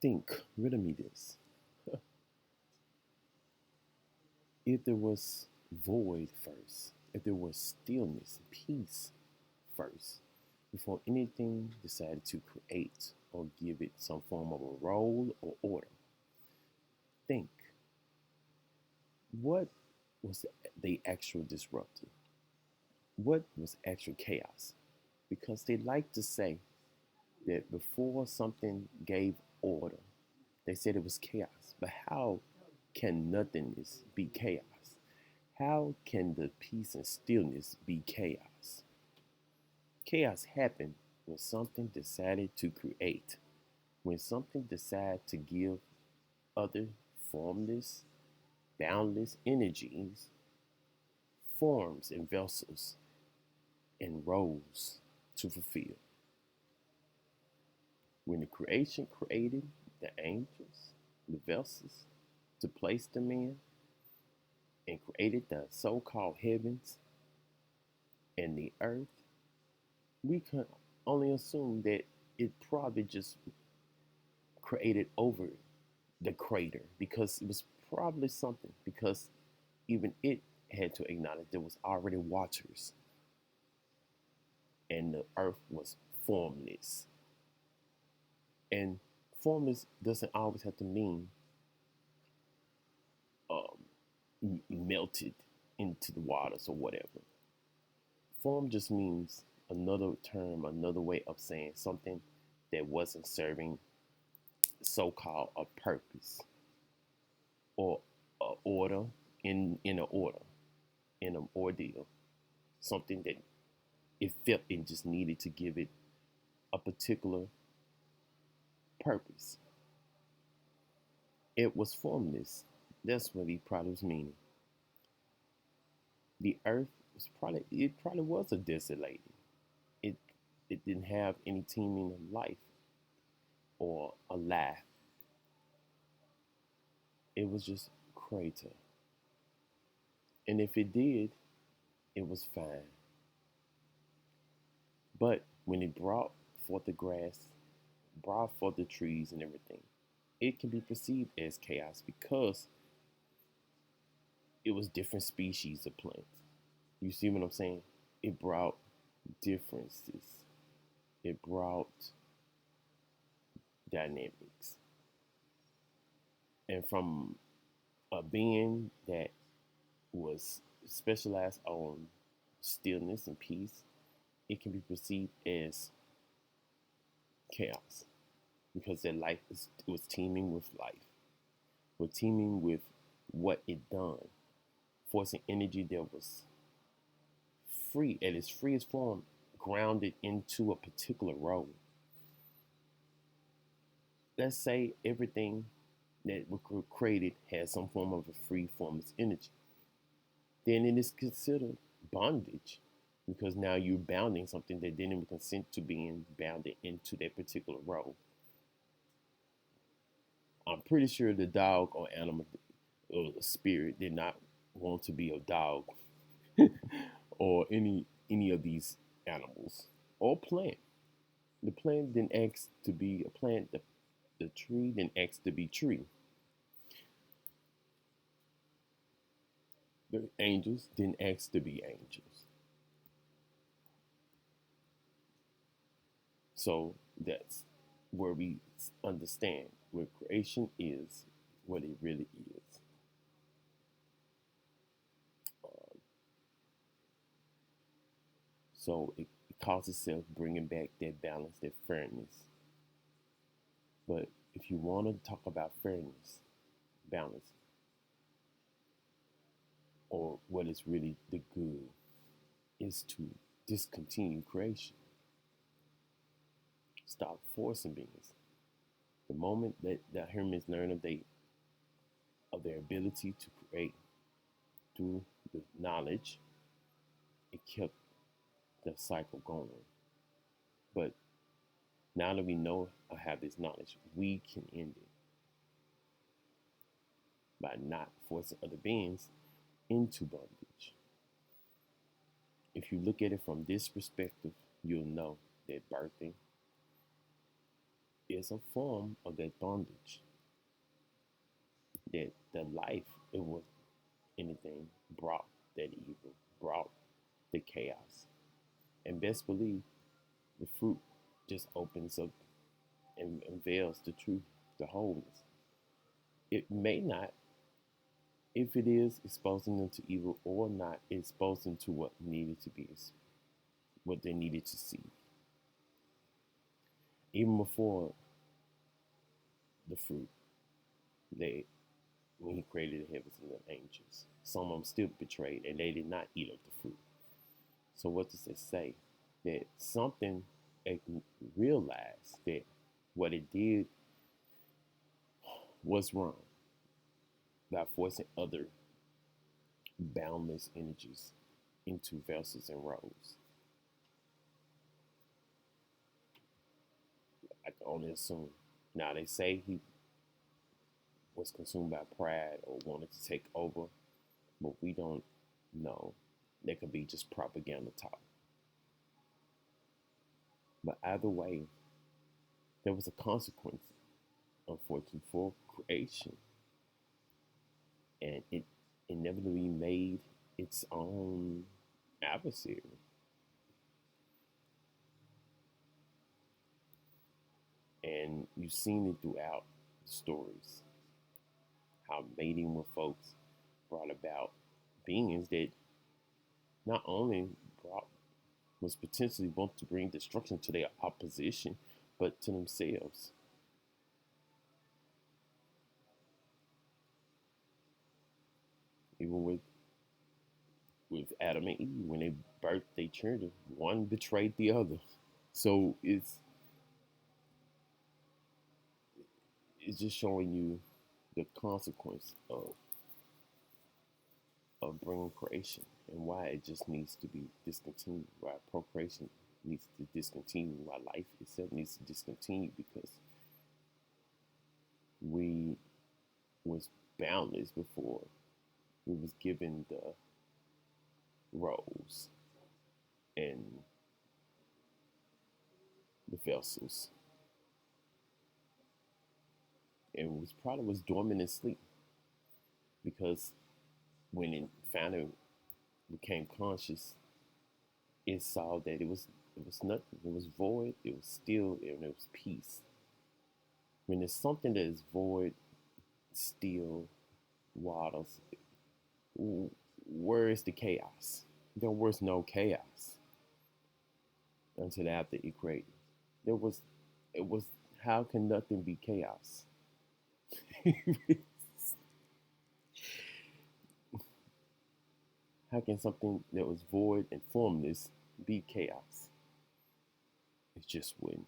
Think, riddle me this. If there was void first, if there was stillness, peace first, before anything decided to create or give it some form of a role or order, think, what was the actual disruptor? What was actual chaos? Because they like to say that before something gave order, they said it was chaos. But how can nothingness be chaos? How can the peace and stillness be chaos? Chaos happened when something decided to create, when something decided to give other formless, boundless energies forms and vessels and roles to fulfill. When the creation created the angels, the vessels to place them in, and created the so called heavens and the earth, we can only assume that it probably just created over the crater because it was probably something, because even it had to acknowledge there was already waters and the earth was formless. And formless doesn't always have to mean melted into the waters or whatever. Form just means another term, another way of saying something that wasn't serving so called a purpose or a order in an order, in an ordeal. Something that it felt it just needed to give it a particular purpose. It was formless. That's what he probably was meaning. The earth was probably was a desolated. It it didn't have any teeming of life or a life. It was just crater. And if it did, it was fine. But when it brought forth the grass, brought forth the trees and everything, it can be perceived as chaos because it was different species of plants. You see what I'm saying? It brought differences. It brought dynamics. And from a being that was specialized on stillness and peace, it can be perceived as chaos because their life was teeming with life, was teeming with what it done, forcing energy that was free at its freest form, grounded into a particular role. Let's say everything that was created has some form of a free form of energy. Then it is considered bondage because now you're bounding something that didn't even consent to being bounded into that particular role. I'm pretty sure the dog or animal or the spirit did not want to be a dog or any of these animals or plant. The plant didn't ask to be a plant. The tree didn't ask to be tree. The angels didn't ask to be angels. So that's where we understand where creation is, what it really is. Um, so it calls itself bringing back that balance, that fairness. But if you want to talk about fairness, balance, or what is really the good, is to discontinue creation. Stop forcing beings. The moment that the humans learn of their ability to create through the knowledge, it kept the cycle going. But now that we know or have this knowledge, we can end it by not forcing other beings into bondage. If you look at it from this perspective, you'll know that birthing is a form of that bondage. That the life it was anything brought that evil, brought the chaos. And best believe the fruit just opens up and unveils the truth, the wholeness. It may not, if it is exposing them to evil or not, exposing to what needed to be, what they needed to see. Even before the fruit, they when he created the heavens and the angels, some of them still betrayed and they did not eat of the fruit. So what does it say? That something realized that what it did was wrong by forcing other boundless energies into vessels and roles. I can only assume. Now they say he was consumed by pride or wanted to take over, but we don't know. There could be just propaganda talk. But either way, there was a consequence, unfortunately, for creation. And it inevitably made its own adversary. And you've seen it throughout the stories how mating with folks brought about beings that not only brought was potentially going to bring destruction to their opposition, but to themselves. Even with Adam and Eve, when they birthed their children, one betrayed the other. So it's just showing you the consequence of bringing creation and why it just needs to be discontinued, why procreation needs to discontinue, why life itself needs to discontinue, because we was boundless before we was given the roles and the vessels and was probably was dormant in sleep because when it finally became conscious, it saw that it was nothing. It was void. It was still, and it was peace. When there's something that is void, still, waters, where is the chaos? There was no chaos until after it created. There was, it was. How can nothing be chaos? How can something that was void and formless be chaos? It just wouldn't.